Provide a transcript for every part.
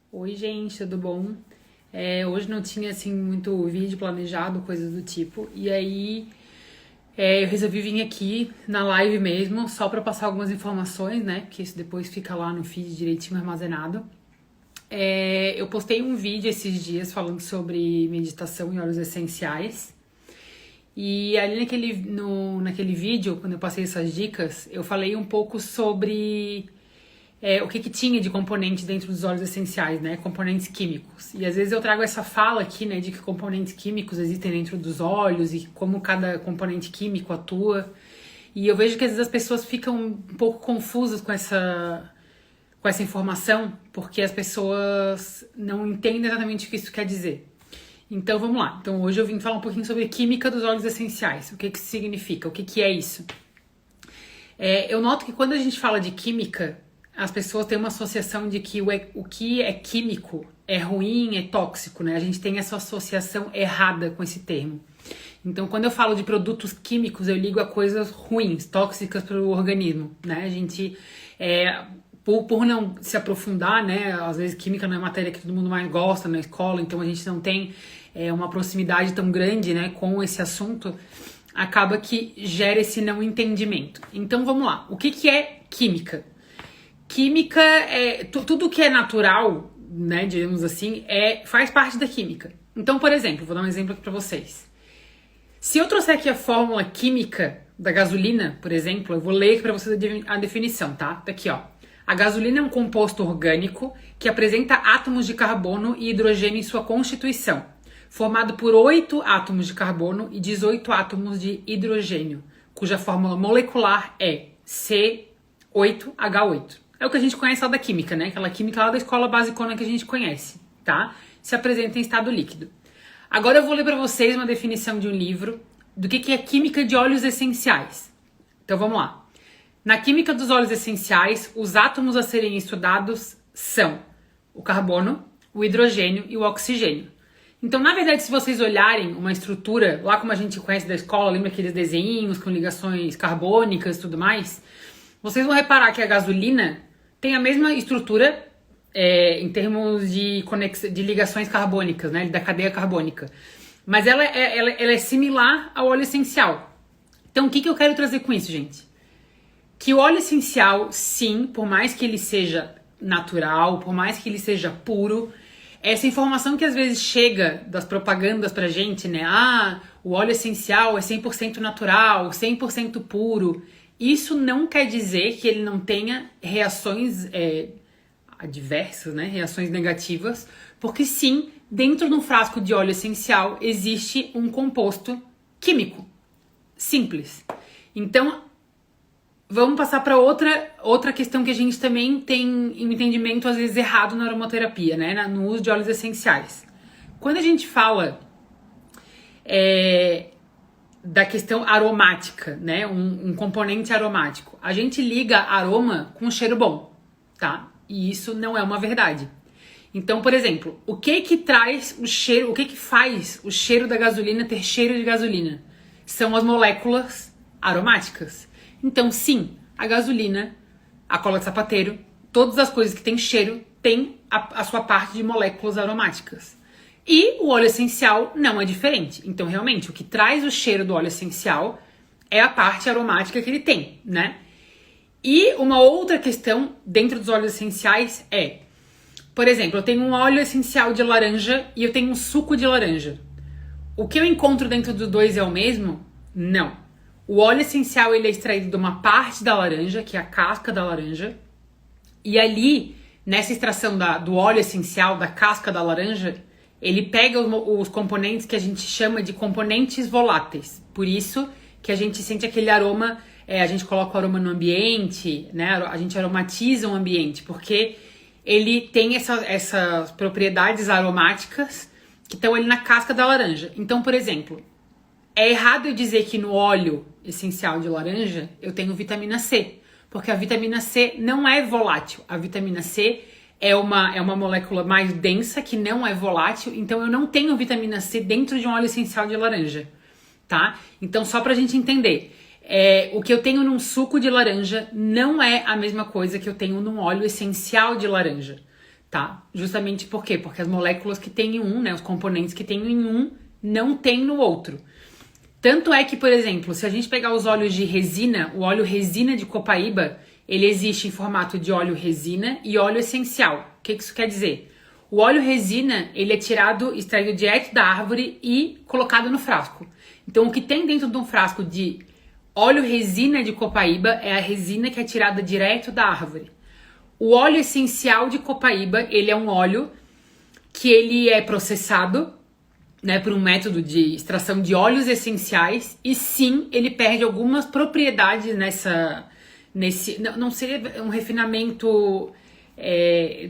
Oi, gente, tudo bom? Hoje não tinha, assim, muito vídeo planejado, coisas do tipo. E aí, eu resolvi vir aqui na live mesmo, só pra passar algumas informações, né? Porque isso depois fica lá no feed direitinho armazenado. Eu postei um vídeo esses dias falando sobre meditação e óleos essenciais. E ali naquele vídeo, quando eu passei essas dicas, eu falei um pouco sobre o que tinha de componente dentro dos óleos essenciais, né? Componentes químicos. E às vezes eu trago essa fala aqui, né, de que componentes químicos existem dentro dos óleos e como cada componente químico atua. E eu vejo que às vezes as pessoas ficam um pouco confusas com essa informação, porque as pessoas não entendem exatamente o que isso quer dizer. Então vamos lá. Então hoje eu vim falar um pouquinho sobre a química dos óleos essenciais. O que isso significa? O que é isso? Eu noto que quando a gente fala de química, as pessoas têm uma associação de que o que é químico é ruim, é tóxico, né? A gente tem essa associação errada com esse termo. Então, quando eu falo de produtos químicos, eu ligo a coisas ruins, tóxicas para o organismo, né? A gente, por não se aprofundar, né? Às vezes química não é matéria que todo mundo mais gosta na escola, então a gente não tem uma proximidade tão grande, né, com esse assunto, acaba que gera esse não entendimento. Então, vamos lá. O que é química? Química é tudo que é natural, né, digamos assim, faz parte da química. Então, por exemplo, vou dar um exemplo aqui para vocês. Se eu trouxer aqui a fórmula química da gasolina, por exemplo, eu vou ler aqui para vocês a definição, tá? Tá aqui, ó. A gasolina é um composto orgânico que apresenta átomos de carbono e hidrogênio em sua constituição, formado por 8 átomos de carbono e 18 átomos de hidrogênio, cuja fórmula molecular é C8H8. É o que a gente conhece lá da química, né? Aquela química lá da escola basicona que a gente conhece, tá? Se apresenta em estado líquido. Agora eu vou ler para vocês uma definição de um livro do que é química de óleos essenciais. Então vamos lá. Na química dos óleos essenciais, os átomos a serem estudados são o carbono, o hidrogênio e o oxigênio. Então, na verdade, se vocês olharem uma estrutura, lá como a gente conhece da escola, lembra aqueles desenhinhos com ligações carbônicas e tudo mais, vocês vão reparar que a gasolina tem a mesma estrutura em termos de ligações carbônicas, né, da cadeia carbônica. Mas ela é similar ao óleo essencial. Então, o que eu quero trazer com isso, gente? Que o óleo essencial, sim, por mais que ele seja natural, por mais que ele seja puro, essa informação que às vezes chega das propagandas pra gente, né? O óleo essencial é 100% natural, 100% puro. Isso não quer dizer que ele não tenha reações adversas, né? Reações negativas, porque sim, dentro de um frasco de óleo essencial existe um composto químico. Simples. Então, vamos passar para outra questão que a gente também tem um entendimento às vezes errado na aromaterapia, né? No uso de óleos essenciais. Quando a gente fala da questão aromática, né? Um componente aromático, a gente liga aroma com cheiro bom, tá? E isso não é uma verdade. Então, por exemplo, o que traz o cheiro, o que faz o cheiro da gasolina ter cheiro de gasolina? São as moléculas aromáticas. Então, sim, a gasolina, a cola de sapateiro, todas as coisas que têm cheiro têm a sua parte de moléculas aromáticas. E o óleo essencial não é diferente. Então, realmente, o que traz o cheiro do óleo essencial é a parte aromática que ele tem, né? E uma outra questão dentro dos óleos essenciais por exemplo, eu tenho um óleo essencial de laranja e eu tenho um suco de laranja. O que eu encontro dentro dos dois é o mesmo? Não. O óleo essencial ele é extraído de uma parte da laranja, que é a casca da laranja, e ali, nessa extração do óleo essencial, da casca da laranja, ele pega os componentes que a gente chama de componentes voláteis. Por isso que a gente sente aquele aroma, a gente coloca o aroma no ambiente, né? A gente aromatiza o ambiente, porque ele tem essas propriedades aromáticas que estão ali na casca da laranja. Então, por exemplo, é errado eu dizer que no óleo essencial de laranja eu tenho vitamina C, porque a vitamina C não é volátil. A vitamina C é uma molécula mais densa que não é volátil, então eu não tenho vitamina C dentro de um óleo essencial de laranja, tá? Então, só pra gente entender, o que eu tenho num suco de laranja não é a mesma coisa que eu tenho num óleo essencial de laranja. tá? Justamente por quê? Porque as moléculas que tem em um, né, os componentes que tem em um, não tem no outro. Tanto é que, por exemplo, se a gente pegar os óleos de resina, o óleo resina de copaíba, ele existe em formato de óleo resina e óleo essencial. O que isso quer dizer? O óleo resina, ele é extraído direto da árvore e colocado no frasco. Então, o que tem dentro de um frasco de óleo resina de copaíba é a resina que é tirada direto da árvore. O óleo essencial de copaíba, ele é um óleo que ele é processado, né, por um método de extração de óleos essenciais, e sim, ele perde algumas propriedades não seria um refinamento,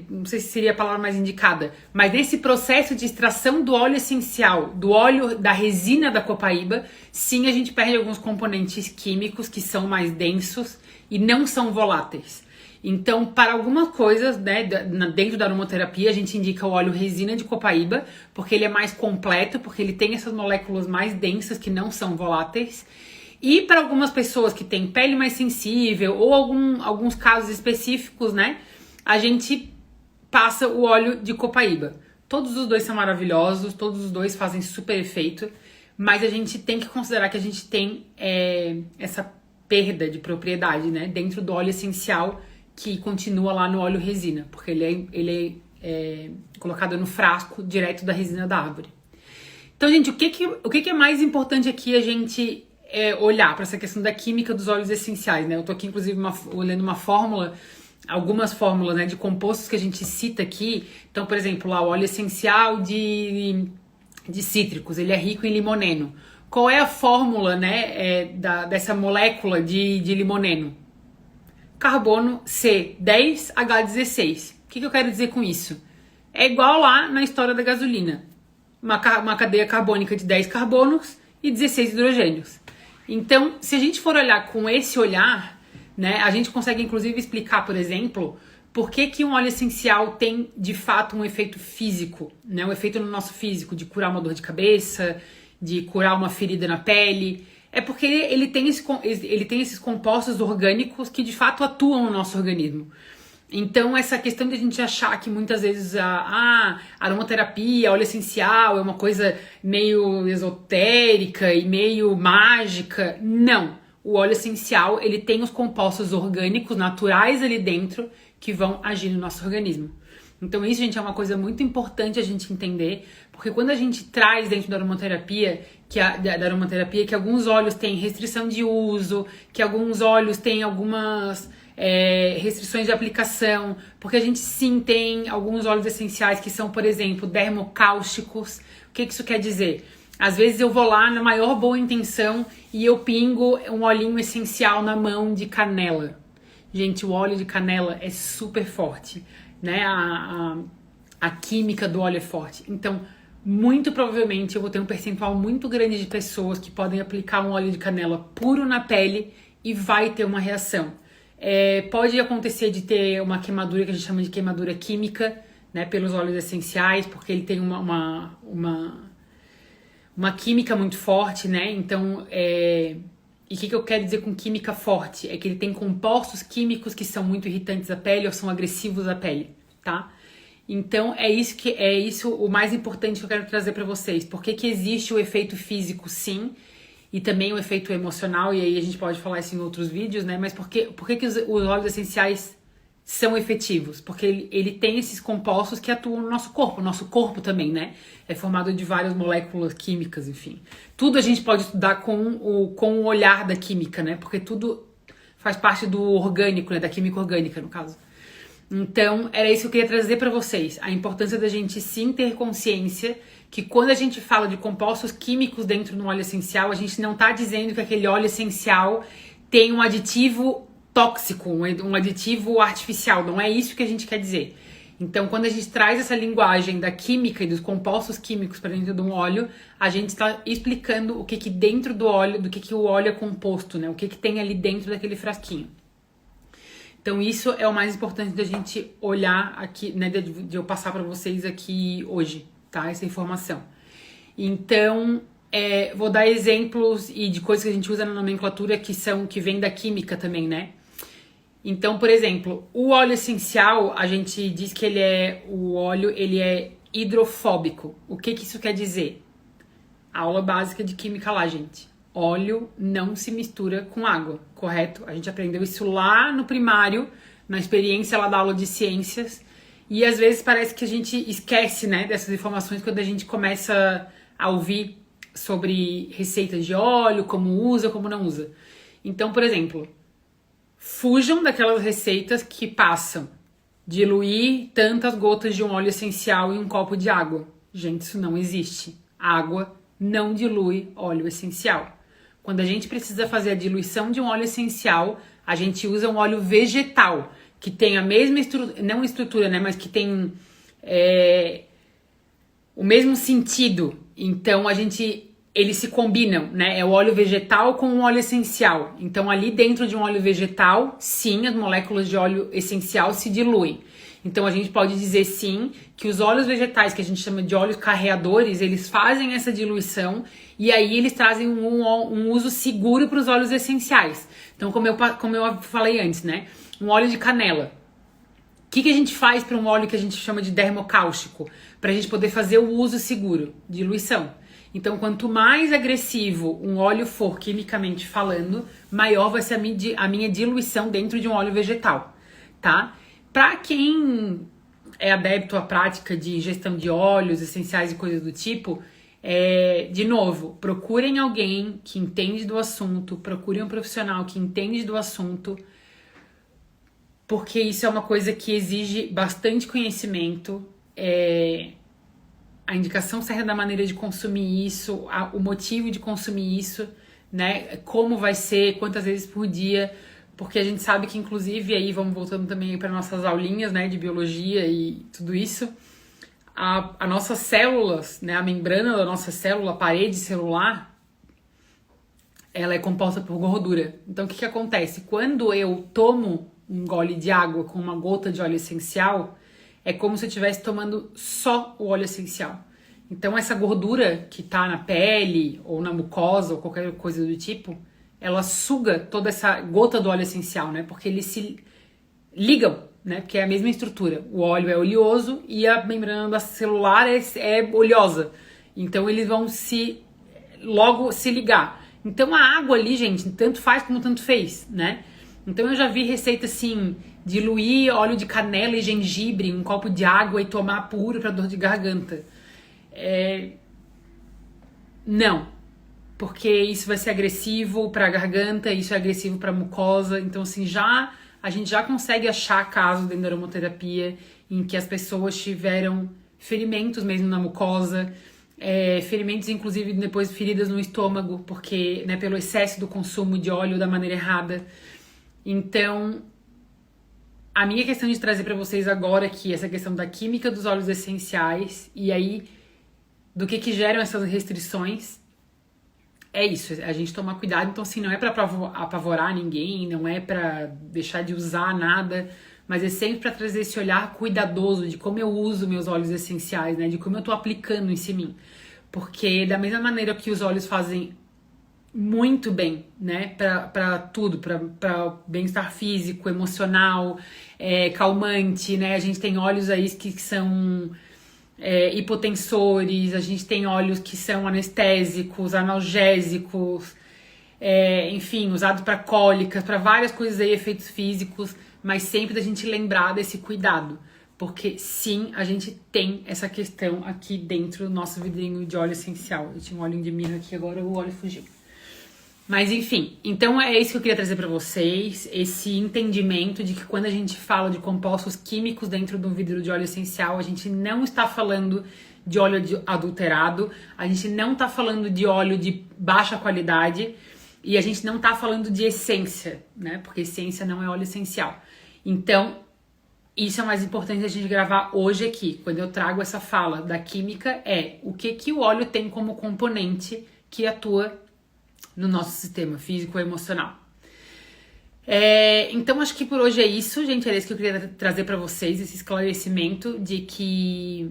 não sei se seria a palavra mais indicada, mas nesse processo de extração do óleo essencial, do óleo da resina da copaíba, sim, a gente perde alguns componentes químicos que são mais densos e não são voláteis. Então, para algumas coisas, né, dentro da aromaterapia, a gente indica o óleo resina de copaíba, porque ele é mais completo, porque ele tem essas moléculas mais densas que não são voláteis. E para algumas pessoas que têm pele mais sensível, ou alguns casos específicos, né, a gente passa o óleo de copaíba. Todos os dois são maravilhosos, todos os dois fazem super efeito, mas a gente tem que considerar que a gente tem essa perda de propriedade, né, dentro do óleo essencial, que continua lá no óleo resina, porque ele é colocado no frasco direto da resina da árvore. Então, gente, o que é mais importante aqui a gente olhar para essa questão da química dos óleos essenciais, né? Eu tô aqui, inclusive, olhando uma fórmula, algumas fórmulas, né, de compostos que a gente cita aqui. Então, por exemplo, lá o óleo essencial de cítricos, ele é rico em limoneno. Qual é a fórmula, né, dessa molécula de limoneno? Carbono C10H16. O que eu quero dizer com isso? É igual lá na história da gasolina. Uma cadeia carbônica de 10 carbonos e 16 hidrogênios. Então, se a gente for olhar com esse olhar, né, a gente consegue inclusive explicar, por exemplo, por que um óleo essencial tem de fato um efeito físico, né, um efeito no nosso físico, de curar uma dor de cabeça, de curar uma ferida na pele. É porque ele tem esses compostos orgânicos que de fato atuam no nosso organismo. Então, essa questão de a gente achar que muitas vezes a aromaterapia, óleo essencial é uma coisa meio esotérica e meio mágica, não. O óleo essencial, ele tem os compostos orgânicos naturais ali dentro que vão agir no nosso organismo. Então isso, gente, é uma coisa muito importante a gente entender, porque quando a gente traz dentro da aromaterapia, que alguns óleos têm restrição de uso, que alguns óleos têm algumas restrições de aplicação, porque a gente sim tem alguns óleos essenciais que são, por exemplo, dermocáusticos. O que isso quer dizer? Às vezes eu vou lá na maior boa intenção e eu pingo um olhinho essencial na mão de canela. Gente, o óleo de canela é super forte, né? A química do óleo é forte. Então, muito provavelmente eu vou ter um percentual muito grande de pessoas que podem aplicar um óleo de canela puro na pele e vai ter uma reação. Pode acontecer de ter uma queimadura que a gente chama de queimadura química, né? Pelos óleos essenciais, porque ele tem uma química muito forte, né? Então, e o que eu quero dizer com química forte? É que ele tem compostos químicos que são muito irritantes à pele ou são agressivos à pele, tá? Então, é isso o mais importante que eu quero trazer para vocês. Por que existe o efeito físico, sim, e também o efeito emocional, e aí a gente pode falar isso em outros vídeos, né? Mas por que os óleos essenciais são efetivos? Porque ele tem esses compostos que atuam no nosso corpo. O nosso corpo também, né? É formado de várias moléculas químicas, enfim. Tudo a gente pode estudar com o olhar da química, né? Porque tudo faz parte do orgânico, né? Da química orgânica, no caso. Então, era isso que eu queria trazer para vocês. A importância da gente sim ter consciência que quando a gente fala de compostos químicos dentro do óleo essencial, a gente não tá dizendo que aquele óleo essencial tem um aditivo tóxico, um aditivo artificial. Não é isso que a gente quer dizer. Então, quando a gente traz essa linguagem da química e dos compostos químicos para dentro de um óleo, a gente está explicando o que dentro do óleo, do que o óleo é composto, né? O que tem ali dentro daquele frasquinho. Então, isso é o mais importante da gente olhar aqui, né? De eu passar para vocês aqui hoje, tá? Essa informação. Então, vou dar exemplos e de coisas que a gente usa na nomenclatura que vem da química também, né? Então, por exemplo, o óleo essencial, a gente diz que o óleo ele é hidrofóbico. O que isso quer dizer? Aula básica de química lá, gente. Óleo não se mistura com água, correto? A gente aprendeu isso lá no primário, na experiência lá da aula de ciências. E às vezes parece que a gente esquece, né, dessas informações quando a gente começa a ouvir sobre receitas de óleo, como usa, como não usa. Então, por exemplo, fujam daquelas receitas que passam diluir tantas gotas de um óleo essencial em um copo de água. Gente, isso não existe. Água não dilui óleo essencial. Quando a gente precisa fazer a diluição de um óleo essencial, a gente usa um óleo vegetal, que tem a mesma estrutura, não estrutura, né, mas que tem o mesmo sentido. Então, eles se combinam, né? É o óleo vegetal com o óleo essencial. Então, ali dentro de um óleo vegetal, sim, as moléculas de óleo essencial se diluem. Então, a gente pode dizer, sim, que os óleos vegetais, que a gente chama de óleos carreadores, eles fazem essa diluição e aí eles trazem um uso seguro para os óleos essenciais. Então, como eu falei antes, né? Um óleo de canela. O que a gente faz para um óleo que a gente chama de dermocáustico? Para a gente poder fazer o uso seguro, diluição. Então, quanto mais agressivo um óleo for, quimicamente falando, maior vai ser a minha diluição dentro de um óleo vegetal, tá? Para quem é adepto à prática de ingestão de óleos essenciais e coisas do tipo, de novo, procurem alguém que entende do assunto, procurem um profissional que entende do assunto, porque isso é uma coisa que exige bastante conhecimento, a indicação certa da maneira de consumir isso, o motivo de consumir isso, né? Como vai ser, quantas vezes por dia, porque a gente sabe que, inclusive, aí vamos voltando também para nossas aulinhas, né, de biologia e tudo isso, a nossas células, né, a membrana da nossa célula, a parede celular, ela é composta por gordura. Então, o que acontece? Quando eu tomo um gole de água com uma gota de óleo essencial, é como se eu estivesse tomando só o óleo essencial. Então, essa gordura que tá na pele, ou na mucosa, ou qualquer coisa do tipo, ela suga toda essa gota do óleo essencial, né? Porque eles se ligam, né? Porque é a mesma estrutura. O óleo é oleoso e a membrana celular é oleosa. Então, eles vão logo se ligar. Então, a água ali, gente, tanto faz como tanto fez, né? Então, eu já vi receita assim, diluir óleo de canela e gengibre em um copo de água e tomar puro para dor de garganta. Não, porque isso vai ser agressivo para a garganta, isso é agressivo para a mucosa. Então, assim, a gente já consegue achar casos dentro da aromaterapia em que as pessoas tiveram ferimentos mesmo na mucosa, ferimentos, inclusive, depois feridas no estômago, porque, né, pelo excesso do consumo de óleo da maneira errada. Então, a minha questão de trazer para vocês agora aqui essa questão da química dos óleos essenciais e aí do que geram essas restrições, é isso, a gente tomar cuidado. Então, assim, não é para apavorar ninguém, não é para deixar de usar nada, mas é sempre para trazer esse olhar cuidadoso de como eu uso meus óleos essenciais, né? De como eu tô aplicando isso em mim. Porque da mesma maneira que os óleos fazem muito bem, né, para tudo, para bem-estar físico, emocional, calmante, né, a gente tem óleos aí que são hipotensores, a gente tem óleos que são anestésicos, analgésicos, enfim, usados para cólicas, para várias coisas aí, efeitos físicos, mas sempre da gente lembrar desse cuidado, porque sim, a gente tem essa questão aqui dentro do nosso vidrinho de óleo essencial. Eu tinha um óleo de mirra aqui, agora o óleo fugiu. Mas enfim, então é isso que eu queria trazer para vocês, esse entendimento de que quando a gente fala de compostos químicos dentro de um vidro de óleo essencial, a gente não está falando de óleo adulterado, a gente não está falando de óleo de baixa qualidade e a gente não está falando de essência, né? Porque essência não é óleo essencial. Então, isso é o mais importante a gente gravar hoje aqui, quando eu trago essa fala da química, o que o óleo tem como componente que atua no nosso sistema físico e emocional. Então, acho que por hoje é isso, gente. Era isso que eu queria trazer para vocês, esse esclarecimento de que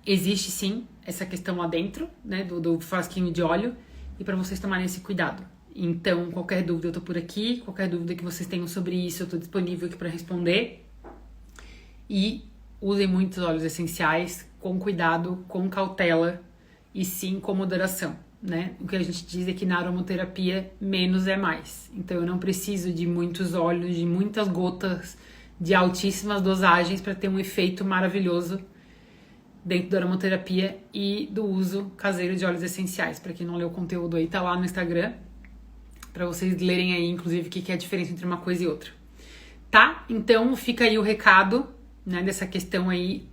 existe sim essa questão lá dentro, né, do frasquinho de óleo, e para vocês tomarem esse cuidado. Então, qualquer dúvida eu tô por aqui, qualquer dúvida que vocês tenham sobre isso, eu tô disponível aqui para responder. E usem muitos óleos essenciais, com cuidado, com cautela e sim com moderação, né? O que a gente diz é que na aromaterapia menos é mais. Então eu não preciso de muitos óleos, de muitas gotas, de altíssimas dosagens para ter um efeito maravilhoso dentro da aromaterapia e do uso caseiro de óleos essenciais. Para quem não leu o conteúdo aí, tá lá no Instagram, para vocês lerem aí, inclusive, o que é a diferença entre uma coisa e outra. Tá? Então fica aí o recado, né, dessa questão aí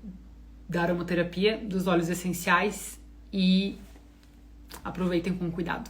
da aromaterapia, dos óleos essenciais, e aproveitem com cuidado.